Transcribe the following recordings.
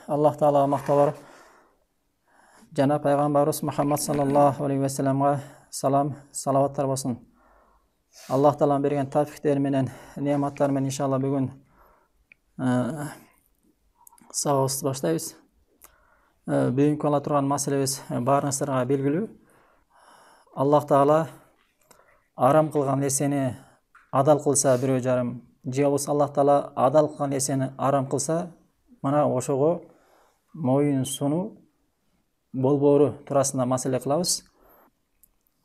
Allah Taala maqtalar. Jana Peygamberimiz Muhammed sallallahu aleyhi ve sellem'e salam, salavatlar olsun. Allah Taala bergen tavfiqler menen, ne'matlar menen inşallah bugün sabahыбызды баштайбыз. Бүгүнкү ала турган маселебиз баарыңыздарга белгилүү. Аллах Таала арам кылган нерсени адал кылса бирөө жарым, же болбосо Аллах Таала адал кылган нерсени арам кылса, мына ошого моюн суну болбоору туурасында маселе кылабыз.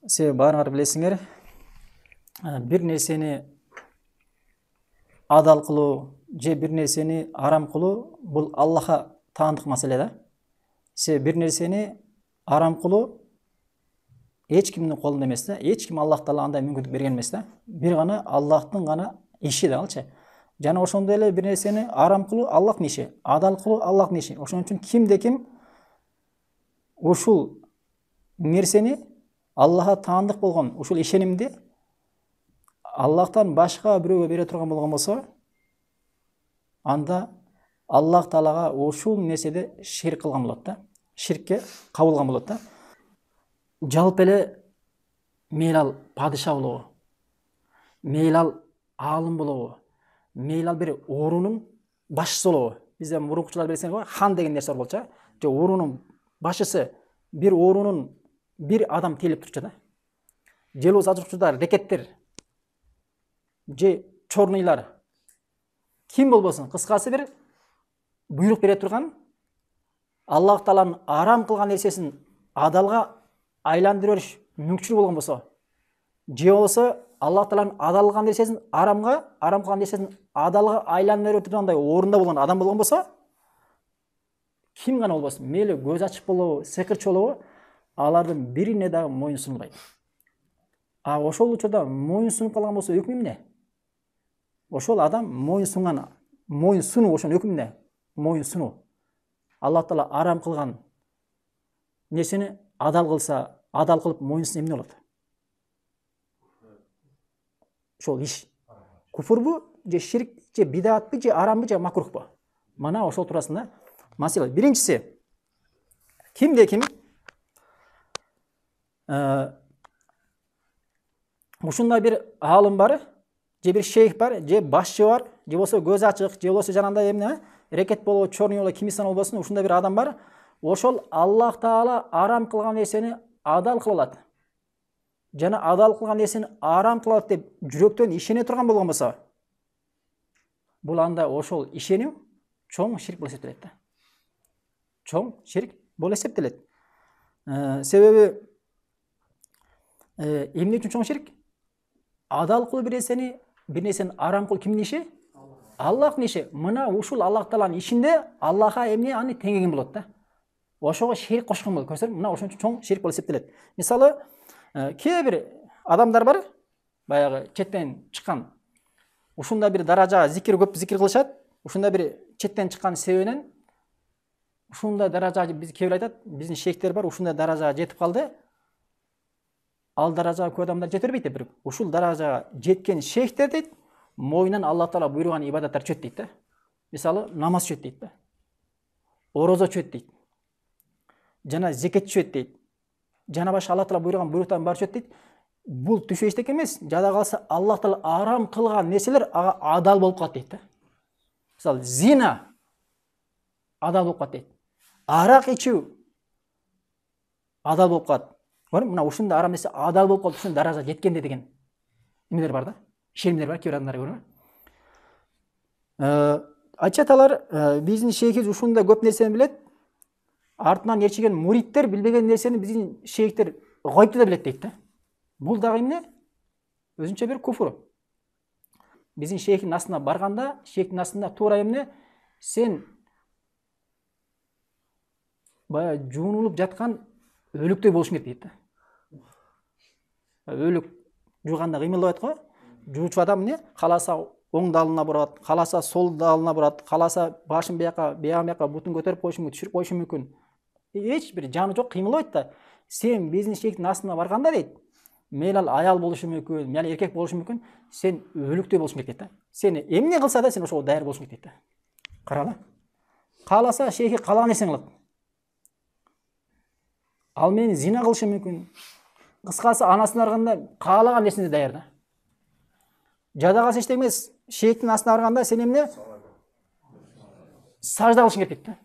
Себеби баарыңар билесиңер, бир нерсени адал кылуу же бир нерсени арам кылуу бул Аллахка таандык маселе да. Себеби бир нерсени арам кылуу эч кимдин колунда эмес да. Эч ким Аллах Таала андай мүмкүндүк берген эмес да. Бир гана Аллахтын гана иши да алчы. Жана ошондой эле бир нерсени арам кылуу Аллахтын иши, адал кылуу Аллахтын иши. Ошон үчүн кимде ким ушул нерсени Аллахка таандык болгон ушул ишенимди Аллахтан башка бирөөгө бере турган болгон болсо, анда Аллах Таалага ушул нерседе ширк кылган болот да. Ширкке кабылган болот да. Жалпы эле мейли ал падыша болобу, мейли ал аалым болобу, мейли ал бир оорунун башчысы болобу. Бизде мурункучулар билесиңер го, хан деген нерсе бар болчу. Же оорунун башчысы, бир оорунун бир адам келип турчу да. Же болбосо ажыркчудар, рекеттер, же чорныйлар. Ким болбосун, кыскасы бир буйрук бере турган, Аллах Тааланын арам кылган нерсесин адалга айландырып бериш мүмкүнчүлүгү болгон болсо, же болбосо Аллах Тааланын адал кылган нерсесин арамга, арам кылган нерсесин адалга айландырып тургандай орунда болгон адам болгон болсо, ким гана болбосун, мейли көз ачып болобу, сыйкырчы болобу, алардын бирине дагы моюн сунбайт. А ошол учурда моюн сунуп калган болсо өкмү эмне? Ошол адам моюн сунган, моюн сунуу ошонун өкмү эмне? Моюн сунуу. Аллах Таала арам кылган нерсени адал кылса, адал кылып моюн сунса эмне болот? Ошол иш куфурбу, же ширк, же бидатпы, же арамбы, же макрухпу? Мана ошол туурасында маселе. Биринчиси, кимде ким ушундай бир аалым бар, же бир шейх бар, же башчы бар, же болбосо көз ачык, же болбосо жанагындай эмне, рекет болобу, чорный болобу, кимисан болбосун, ушундай бир адам бар. Ошол Аллах Таала арам кылган нерсени адал кыла алат. Жана адал кылган нерсени арам кыла алат деп жүрөктөн ишене турган болгон болсо, бул анда ошол ишеним чоң ширк болуп эсептелет да. Чоң ширк болуп эсептелет. Себеби эмне үчүн чоң ширк? Адал кылуу бир нерсени арам кылуу кимдин иши? Аллахтын иши. Мына ушул Аллах Тааланын ишинде Аллахка эмне аны теңеген болот да. Ошого ширк кошкон болот. Көрсөңөр, мына ошон үчүн чоң ширк болуп эсептелет. Мисалы, кээ бир адамдар бар, баягы четтен чыккан. Ушунда бир даража зикир көп зикир кылышат. Ушунда бир четтен чыккан себебинен ушундай даража биз кээ бир айтат, биздин шейхтер бар, ушундай даражага жетип калды. Ал даражага көп адамдар жете бербейт деп. Ушул даражага жеткен шейхтер дейт, моюнан Аллах Таала буйруган ибадаттар чөт дейт да. Мисалы, намаз чөт дейт да. Орозо чөт дейт. Жана зекет чөт дейт. Жана башка Аллах Таала буйруган буйруктардын баары чөт дейт. Бул түшө эчтеке эмес. Жада калса Аллах Таала арам кылган нерселер ага адал болуп калат дейт да. Мисалы, зина адал болуп калат дейт. Арак ичүү адал болуп калат. Мына ушундай арам нерсе адал болуп калып ушун даражага жеткенде деген эмелер бар да. Ишенимдер бар, кээ бир адамдар көрүнөт. Айтышат алар, биздин шейхибиз ушундай көп нерсени билет. Артынан ээрчиген муриттер билбеген нерсени биздин шейхтер гойбту да билет дейт да. Бул дагы эмне? Өзүнчө бир куфур. Биздин шейхтин астына барганда, шейхтин астында туура эмне? Сен бая жуунулуп жаткан өлүктөй болушуң керек дейт да. Өлүк жууганда кыймылдабайт го. Жуучу адам эмне? Каласа оң далына бурат, каласа сол далына бурат, каласа башын бияка бутун көтөрүп коюшу мүмкүн, түшүрүп коюшу мүмкүн. Эч бир жаны жок, кыймылдабайт да. Сен биздин шейхтин астына барганда дейт, мейли ал аял болушу мүмкүн, мейли эркек болушу мүмкүн, сен өлүктөй болушуң керек дейт да. Сени эмне кылса да сен ошого даяр болушуң керек дейт да. Карала. Қаласа шейхи қалаған нерсені қылады. Ал мені зина қылышы мүмкін. Қысқасы анасына барғанда қалаған нерсені даяр да. Жада қалса ештеңе емес. Шейхтің астына барғанда сен емне сажда қылышың керек дейді.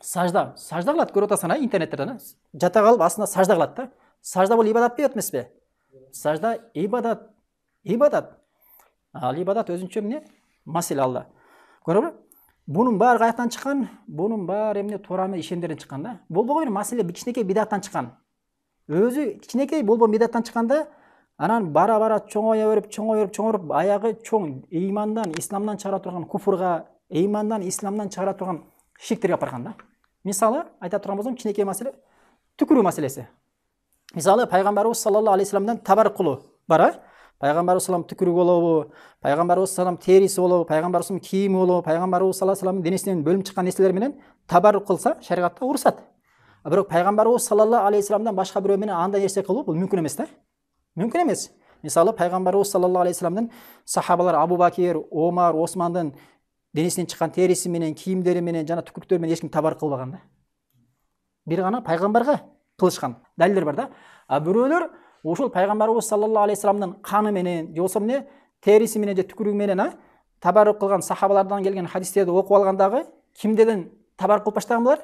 Сажда қылады, көріп отырсың интернеттерден. Жата қалып астына сажда қылады да. Сажда бұл ибадат емес пе? Сажда ибадат. Ал ибадат өзінше міне мәселе алда. Көріп? Бұның бәрі қаяқтан шыққан, бұның бәрі емне турамы ишендерден шыққан да. Бұл ғой мәселе кішкенекей бидаттан шыққан. Өзі кішкенекей бұл бидаттан шыққанда, анан бара чоңая беріп, аяғы чоң имандан, исламдан шығара тұрған куфурға, имандан, исламдан шығара тұрған ширктерге апарған да. Мысалы, айта тұрған болсам, кішкенекей мәселе түкіру мәселесі. Мысалы, пайғамбарымыз саллаллаху алейхи вассалам табаррук қылу бар. Пайғамбарымыз салам түкіру болуы, пайғамбарымыз салам терisi болуы, пайғамбарымыз киімі болуы, пайғамбарымыз салам денесінен бөлініп шыққан нәрселерменен табаррук қылса, шариғатта ұрысады. Бірақ пайғамбарымыз саллаллаху алейхи вассаламдан башқа біреуменен андай нәрсе қылу бұл мүмкін емес та. Мүмкін емес. Мысалы, пайғамбарымыз саллаллаху алейхи вассаламдан сахабалар Абу Бакир, Омар, Османдың денесінен шыққан терисіменен, киімдеріменен, жана түкіріктерімен ешкім табаррук қылбаған да. Bir ғана пайғамбарға қылышқан дәлелдер бар да. А біреулер ошол пайғамбарыбыз саллаллаху алейхи вассаламдын қаны менен, же болсо эмне терisi менен же түкүрүгү менен табаррук кылган сахабалардан келген хадистерди окуп алгандагы кимдерден табаррук кылып баштаган булар?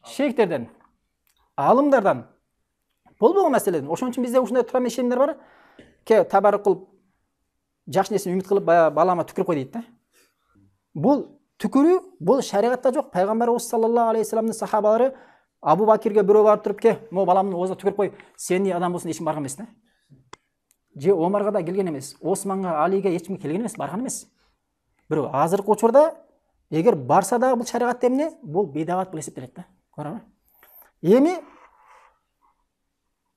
Шейхтерден, алымдардан. Болбогон маселеден. Ошон үчүн бизде ушундай турам ишенимдер бар. Ке табаррук кылып жакшы нерсени үмүт кылып балама түкүрүп кой дейт да. Бул түкүрүү бул шариатта жок. Пайгамбарыбыз саллаллаху алейхи вассаламдын сахабалары Абу Бакирге бирөө барып туруп ке, "Мо баламдын оозуна түкүрүп кой, сен адам болсун" ешким барган эмес да. Же Омарга да келген эмес, Османга, Алиге ешким келген эмес, барган эмес. Бирок азыркы учурда эгер барса да бул шариатта эмне? Бул бидагат болуп эсептелет да. Көрөбү? Эми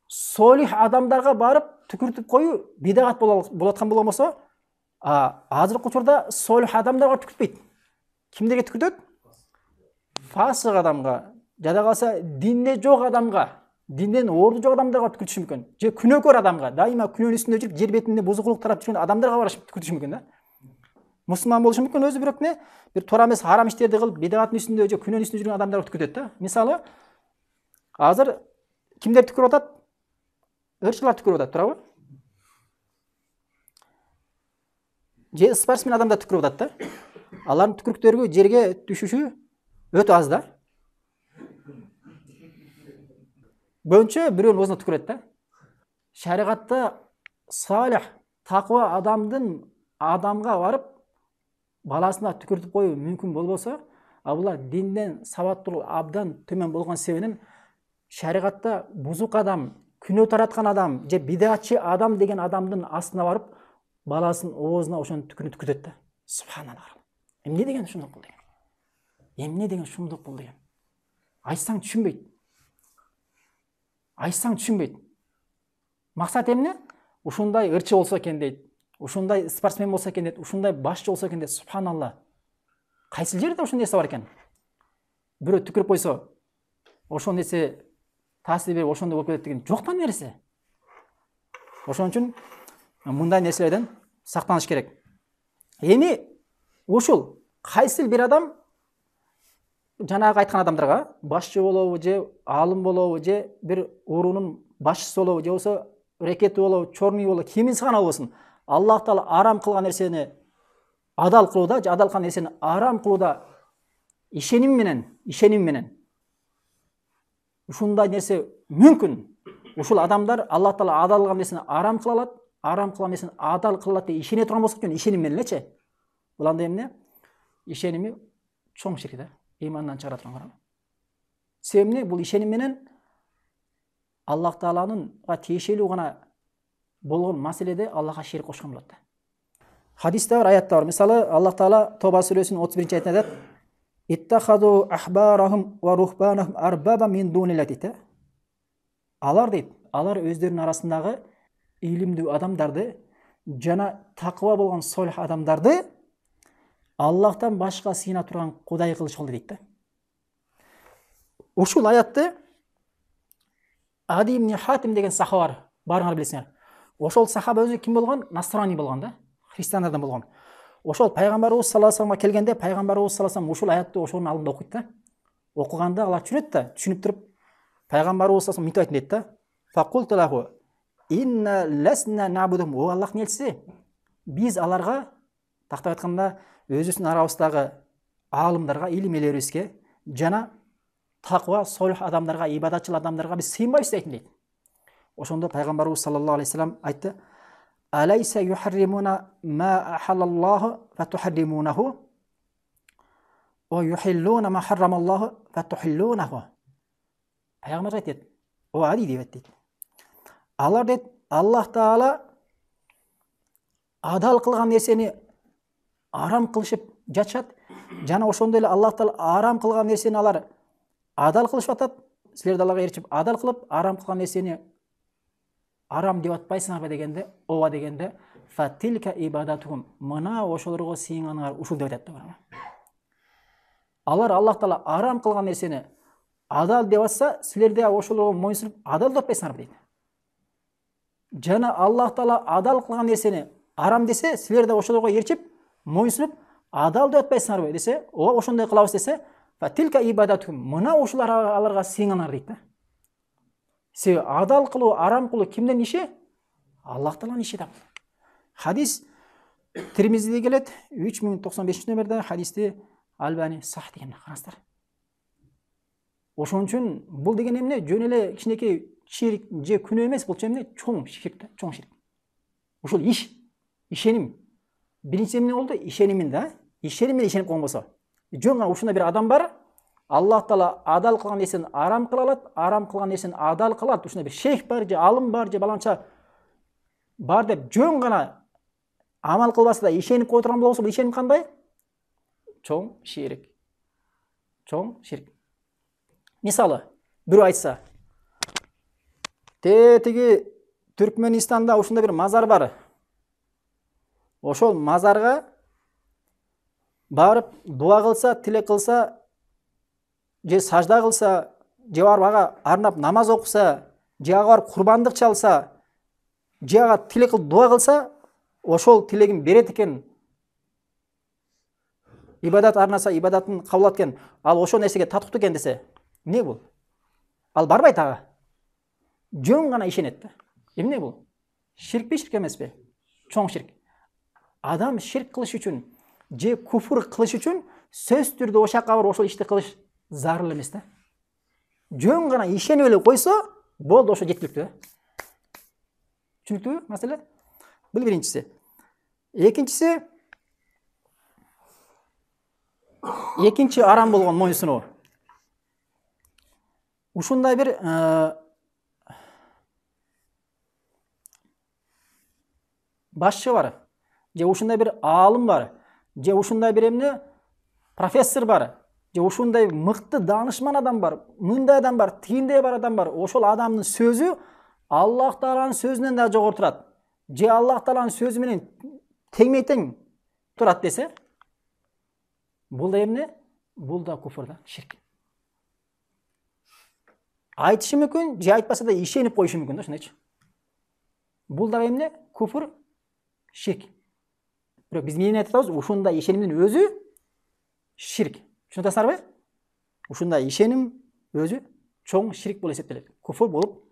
солих адамдарга барып түкүртүп коюу бидагат болуп аткан болсо, азыркы учурда солих адамдарга түкүртпөйт. Кимдерге түкүртөт? Фасык адамга, жада калса динде жок адамга, динден орду жок адамдарга түкүртүшү мүмкүн. Же күнөөкөр адамга, дайыма күнөөнүн үстүндө жүрүп, жер бетинде бузукулук тарап жүргөн адамдарга барып түкүртүшү мүмкүн да. Мусулман болушу мүмкүн, өзү бирок не, бир туура эмес харам иштерди кылып, бидагаттын үстүндө же күнөөнүн үстүндө жүргөн адамдарга түкүртөт да. Мисалы, азыр кимдер түкүрүп атат? Ырчылар түкүрүп атат, туурабы? Же спортсмен адамдар түкүрүп атат да. Алардын түкүрүктөрү жерге түшүшү өтө аз да. Бönçe бирөөнүн оозуна түкүрөт да. Шариғатта салих, тақва адамга барып баласына түкүртүп коюу мүмкүн болбосо, булар динден сабаттуу абдан төмөн болгон себебинен шариғатта бузук адам, күнөө тараткан адам же бидатчы адам деген адамдын астына барып баласынын оозуна ошону түкүртөт да. Субханаллах. Эмне деген ушундук бул деген? Эмне деген ушундук бул деген? Айтсаң түшүнбөйт. Максат эмне? Ушундай ырчы болсо экен дейт. Ушундай спортсмен болсо экен дейт. Ушундай башчы болсо экен дейт. Субханалла. Кайсы жерде ошондой нерсе бар экен? Бирөө түкүрүп койсо, ошол нерсе таасир берип ошондой болуп кетет деген жоктан нерсе. Ошон үчүн мындай нерселерден сактаныш керек. Эми ушул кайсы бир адам жанагы айткан адамдарга башчы болобу же алым болобу же бир уруунун башчысы болобу же болсо рекети болобу, чорный болобу, киминси гана болсун, Аллах Таала арам кылган нерсени адал кылууда же адал кылган нерсени арам кылууда ишеним менен ушундай нерсе мүмкүн. Ушул адамдар Аллах Таала адал кылган нерсени арам кыла алат, арам кылган нерсени адал кыла алат деп ишене турган болсо экен, ишеним менен элечи. Бул андай эмне? Ишеними чоң ширк да. Имандан чыгара турган карама. Себеби бул ишеним менен Аллах Тааланын тиешелүү гана болгон маселеде Аллахка ширк кошкон болот. Хадисте бар, аятта бар. Мисалы, Аллах Таала Тоба сүрөсүнүн 31-аятында айтат: "Иттахаду ахбарахум ва рухбанахум арбаба мин дуниллати". Алар дейт, алар өздөрүнүн арасындагы илимдүү адамдарды жана таква болгон солих адамдарды Аллахтан башка сыйына турган кудай кылышкылды дейт да. Ушул аятты Ади ибн Хатим деген сахаба бар, барыңар билесиңер. Ошол сахаба өзү ким болгон? Насрани болгон да, христиандардан болгон. ошол пайгамбарыбыз саллаллаху алейхи вассаламга келгенде пайгамбарыбыз саллаллаху алейхи вассалам ушул аятты ошонун алдында окуйт да. Окуганда алар түшүнөт да, түшүнүп туруп пайгамбарыбыз саллаллаху алейхи вассалам мынтип айтты дейт да. Факулту лаху инна ласна набудум. О Аллахтын элчиси, биз аларга тактап айтканда өзүбүздүн арабыздагы аалымдарга, илим ээлерибизге жана таква, солих адамдарга, ибадатчыл адамдарга биз сыйынбайбыз дейт дейт. Ошондо пайгамбарыбыз саллаллаху алейхи вассалам айтты: "Алайса юхарримуна ма ахаллаллаху фатухарримунаху ва юхиллуна ма харрамаллаху фатухиллунаху." Пайгамбар айтты: "О Али" деп айтты. Алар дейт, Аллах Таала адал кылган нерсени арам кылышып жатышат. Жана ошондой эле Аллах Таала арам кылган нерсени алар адал кылышып атат. Силер Аллага ээрчип адал кылып, арам кылган нерсени арам деп атпайсыңарбы дегенде, ооба дегенде, фатилка ибадатухум. Мына ошолорго сыйынганыңар ушул деп атат да. Алар Аллах Таала арам кылган нерсени адал деп атса, силер де ошолорго моюнсунуп адал деп атпайсыңарбы дейт. Жана Аллах Таала адал кылган нерсени арам десе, силер де ошолорго ээрчип моюнсунуп адал деп атпайсыңарбы десе, ооба ошондой кылабыз десе, фатилка ибадатухум. Мына ушулар аларга сыйынганар дейт да. Себеби адал кылуу, арам кылуу кимдин иши? Аллах Тааланын иши да. Хадис Тирмизиде келет, 3095 номерде хадисти Албани сах деген караңыздар. Ошон үчүн бул деген эмне? Жөн эле кичинекей ширк же күнөө эмес, бул эмне? Чоң ширк да, чоң ширк. Ушул иш, ишеним. Биринчи эмне болду? Ишенимин да. Ишеним менен ишенип койгон болсо. Жөн гана ушундай бир адам бар. Аллах Таала адал кылган нерсени арам кыла алат, арам кылган нерсени адал кылат. Ушундай бир шейх бар, же алым бар, же баланча бар деп жөн гана амал кылбаса да ишенип кое турган болсо, бул ишеним кандай? Чоң ширк. Чоң ширк. Мисалы, бирөө айтса, тиги Түркменистанда ушундай бир мазар бар. Ошол мазарга барып дуа кылса, тилек кылса, же сажда кылса, же барып ага арнап намаз окуса, же ага барып курбандык чалса, же ага тилек кылып дуа кылса, ошол тилегин берет экен. Ибадат арнаса, ибадатын кабыл алат экен. Ал ошол нерсеге татыктуу экен десе, эмне бул? Ал барбайт ага. Жөн гана ишенет да. Эмне бул? Ширкпи, ширк эмеспи? Чоң ширк. Адам ширк кылыш үчүн же куфур кылыш үчүн сөз түрдө ошакка барып ошол ишти кылыш зарыл эмес да. Жөн гана ишенип эле койсо, болду, ошо жеткиликтүү. Түшүнүктүүбү маселе? Бул биринчиси. Экинчи арам болгон моюнсунуу. Ушундай бир башчы бар, же ушундай бир аалым бар, же ушундай бир эмне профессор бар, же ушундай мыкты данышман адам бар, мындай адам бар, тигиндей бар адам бар. Ошол адамдын сөзү Аллах Тааланын сөзүнөн да жогору турат. Же Аллах Тааланын сөзү менен теңме-тең турат десе, бул да эмне? Бул да куфур да, ширк. Айтышы мүмкүн, же айтпаса да ишенип коюшу мүмкүн да, ошондойчу. Бул да эмне? Куфур, ширк. Бирок биз эмне айтып атабыз? Ушундай ишенимдин өзү ширк. Түшүнүп атасыңарбы? Ушундай ишеним өзү чоң ширк болуп эсептелет. Куфур болуп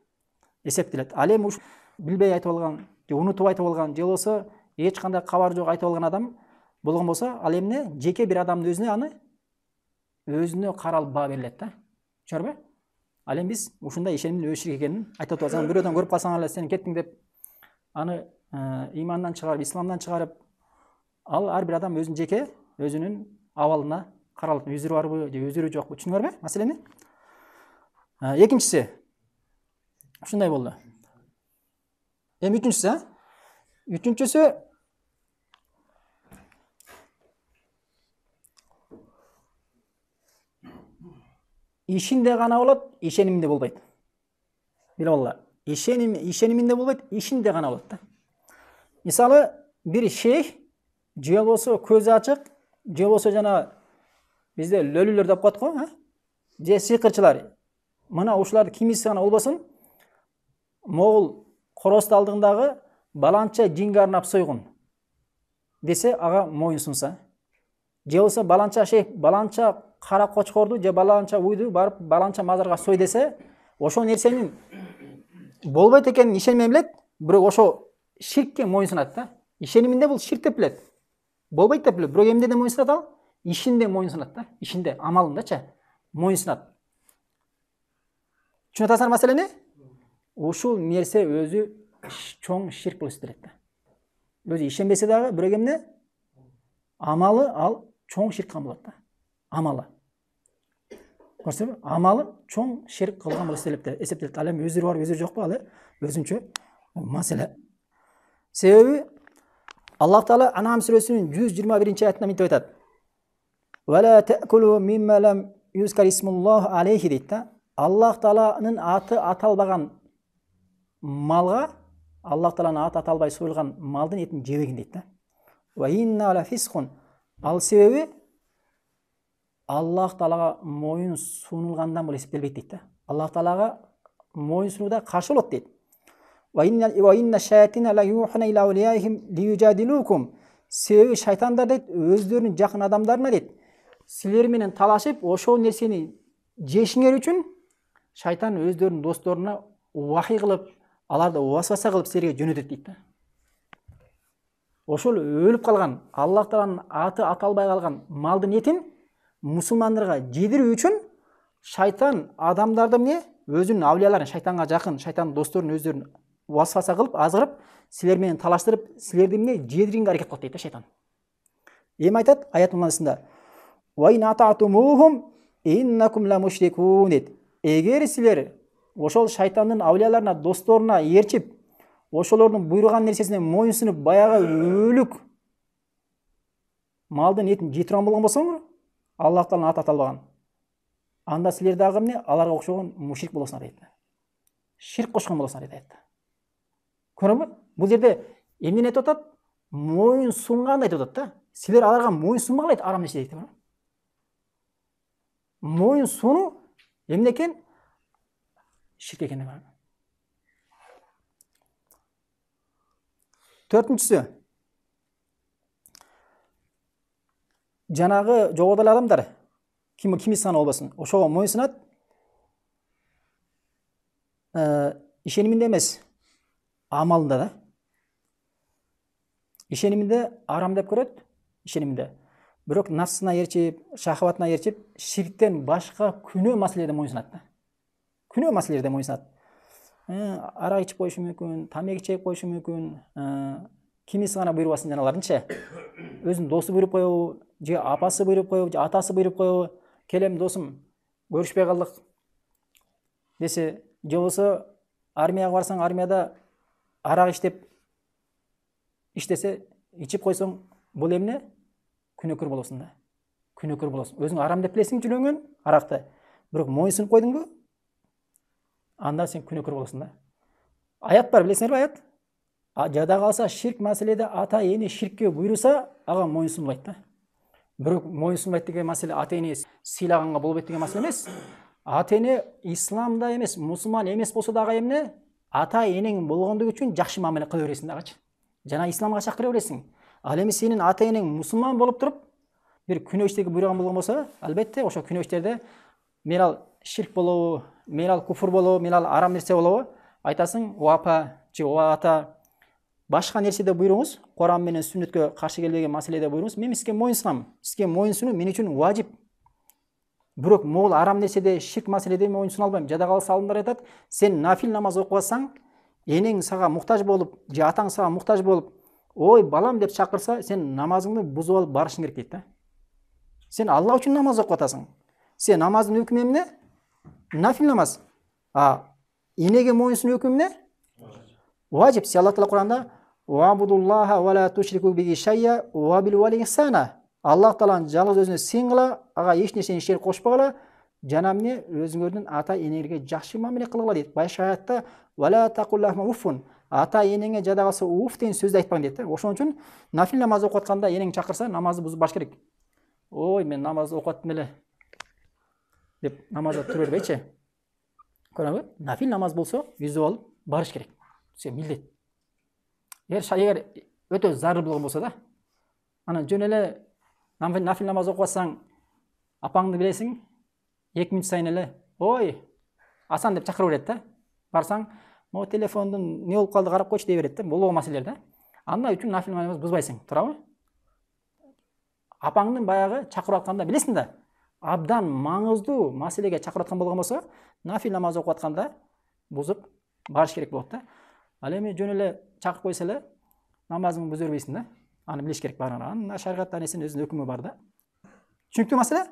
эсептелет. Ал эми билбей айтып алган, же унутуп айтып алган, же болсо эч кандай кабар жок айтып алган адам болгон болсо, ал эмне? Жеке бир адамдын өзүнө аны өзүнө каралып баа берилет да. Түшүнөрбү? Ал эми биз ушундай ишенимдин өз ширк экенин айтып атабыз. Бирөөдөн көрүп калсаң эле сен кеттиң деп аны имандан чыгарып, исламдан чыгарып, ал ар бир адам өзүнүн жеке, өзүнүн абалына каралат. Үзүрү барбы, же үзүрү жокпу? Түшүнүңөрбү маселени? Экинчиси ушундай болду. Эми үчүнчүсү ишинде гана болот, ишениминде болбойт. Билип алгыла. Ишениминде болбойт, ишинде гана болот да. Мисалы, бир шейх же болсо көзү ачык, же болсо жана бизде лөлүлөр деп коет го, же сыйкырчылар. Мына ушуларды кимиси гана болбосун, могул коросту алдындагы баланча жинге арнап сойгун. десе ага моюн сунса, же болбосо баланча шейх баланча кара кочкорду же баланча уйду барып баланча мазарга сой десе, ошол нерсенин болбойт экенин ишенмей билет, бирок ошо ширкке моюн сунат да. Ишениминде бул ширк деп билет. Болбойт деп билет, бирок эмнеде моюн сунат ал? Ишинде моюн сунат да. Ишинде, амалындачы моюн сунат. Түшүнүп атасыңар маселени? Ушул нерсе өзү чоң ширк болуп эсептелет да. Өзү ишенбесе дагы бирок эмне? Амалы ал чоң ширк кылган болот да. Амалы. Көрсөңбү? Амалы чоң ширк кылган болуп эсептелет. Ал эми өзүрү бар, өзүрү жокпу, ал өзүнчө маселе. Себеби Аллах Таала Ан'ам сүрөсүнүн 121-аятында мынтип айтат. Вала та'кулу мимма лам юзкар исмуллах алейхи дейт да. Аллах Тааланын аты аталбаган малга, Аллах Тааланын аты аталбай союлган малдын этин жебегин дейт да. Ва инна ла фисхун. Ал себеби Аллах Таалага моюн сунулгандан болуп эсептелбейт дейт да. Аллах Таалага моюн сунууда каршы болот дейт. Ва инна шаятина ла юхна ила аулияихим лиюжадилукум. Себеби шайтандар дейт өздөрүнүн жакын адамдарына дейт силер менен талашып ошол нерсени жешиңер үчүн шайтан өздөрүнүн досторуна вахий кылып, аларды васваса кылып силерге жөнөтөт дейт да. Ошол өлүп калган, Аллах Тааланын аты аталбай калган малдын этин мусулмандарга жедирүү үчүн шайтан адамдарды эмне? Өзүнүн авлияларын, шайтанга жакын, шайтандын досторун өздөрүн васваса кылып, азгырып, силер менен талаштырып, силерди эмне? Жедирүүгө аракет кылат дейт да шайтан. Эми айтат аяттын мынасында: "Ва ин ататумухум иннакум ла мушрикун" дейт. Эгер силер ошол шайтандын авлияларына, досторуна ээрчип, ошолордун буйруган нерсесине моюн сунуп, баягы өлүк малдын этин жей турган болгон болсоңор, Аллах Тааланын аты аталбаган, анда силер дагы эмне? Аларга окшогон мушрик болосуңар дейт. Ширк кошкон болосуңар дейт. Көрөңбү? Бул жерде эмнени айтып атат? Моюн сунганды айтып атат да. Силер аларга моюн сунбагыла дейт, арам нерсе дейт. Моюн суну эмне экен? Ширк экен. Төртүнчүсү, жанагы жогоруда эле адамдар, кими саны болбосун, ошого моюн сунат, ишениминде эмес, амалында да. Ишениминде арам деп көрөт, ишениминде. Бирок нафсына ээрчип, шахватына ээрчип, ширктен башка күнөө маселелерде моюн сунат да. Күнөө маселелерде моюн сунат. Арак ичип коюшу мүмкүн, тамеки чегип коюшу мүмкүн, кимиси гана буйрубасын жаналардынчы. Өзүнүн досу буйруп коебу, же апасы буйруп коебу, же атасы буйруп коебу, келем досум, көрүшпөй калдык десе, же болбосо армияга барсаң, армияда арак иштеп иштесе, ичип койсоң, бул эмне? Күнөөкөр болосуң да. Күнөөкөр болосуң. Өзүң арам деп билесиң жүрөңөн аракты, бирок моюн сунуп койдуңбу? Анда сен күнөөкөр болосуң да. Аят бар, билесиңерби аят? Жада калса ширк маселеде ата эне ширкке буйруса, ага моюн сунбайт да. Бирок моюн сунбайт деген маселе ата эне сыйлаганга болбойт деген маселе эмес. Ата эне исламда эмес, мусулман эмес болсо дагы эмне? Ата энең болгондугу үчүн жакшы мамиле кыла бересиң дагычы. Жана исламга чакыра бересиң. Ал эми сенин ата энең мусулман болуп туруп, бир күнөө иштеги буйруган болгон болсо, албетте ошо күнөө иштерде мейли ширк болобу, мейли куфур болобу, мейли арам нерсе болобу, айтасың, о апа же о ата, башка нерседе буйруңуз, Куран менен сүннөткө каршы келбеген маселеде буйруңуз, мен сизге моюн сунам. Сизге моюн сунуу мен үчүн важип. Бирок могул арам нерседе, ширк маселеде моюн суна албайм. Жада калса алымдар айтат, сен нафил намаз окуп атсаң, энең сага муктаж болуп, же атаң сага муктаж болуп, ой балам деп чакырса, сен намазыңды бузуп алып барышың керек дейт да. Сен Алла үчүн намаз окуп атасың. Сен намаздын өкүмү эмне? Нафил намаз. Энеге моюн сунуу өкүмү эмне? Важип. Аллах Таала Куранда "Вабудуллаха ва ла тушрику биги шайя ва бил валидайни ихсана". Аллах Тааланын жалгыз өзүнө сыйынгыла, ага эч нерсени шерик кошпогула, жана эмне? Өзүңөрдүн ата энеңерге жакшы мамиле кылгыла дейт. Башка аятта "Вала тaqullahu уффун". Ата энеңе жада калса уф деген сөздү айтпаң дейт. Ошон үчүн нафил намаз окуп атканда энең чакырса, намазды бузуп баш керек. Ой, мен намаз окуп аттым эле деп намазда тура бербейчи. Көрөңбү? Нафил намаз болсо, үзүп алып барыш керек. Сен милдет. Эгер өтө зарыл болгон болсо да, Ана жөн эле нафил намаз окуп атсаң, апаңды билесиң, 2 мүнөт сайын эле ой Асан деп чакырып берет да. Барсаң, могу телефондун не болуп калды карап койчу дей берет да. Бул маселелер да. Анда үчүн нафил намаз бузбайсың, туурабы? Апаңдын баягы чакырып атканда билесиң да, абдан маңыздуу маселеге чакырып аткан болгон болсо, нафил намаз окуп атканда бузуп барыш керек болот да. Ал эми жөн эле чакырып койсо эле намазыңды буза бербейсиң да. Аны билиш керек баарына. Анын шариатта несинин өзүнүн өкүмү бар да. Түшүнүктүү маселе?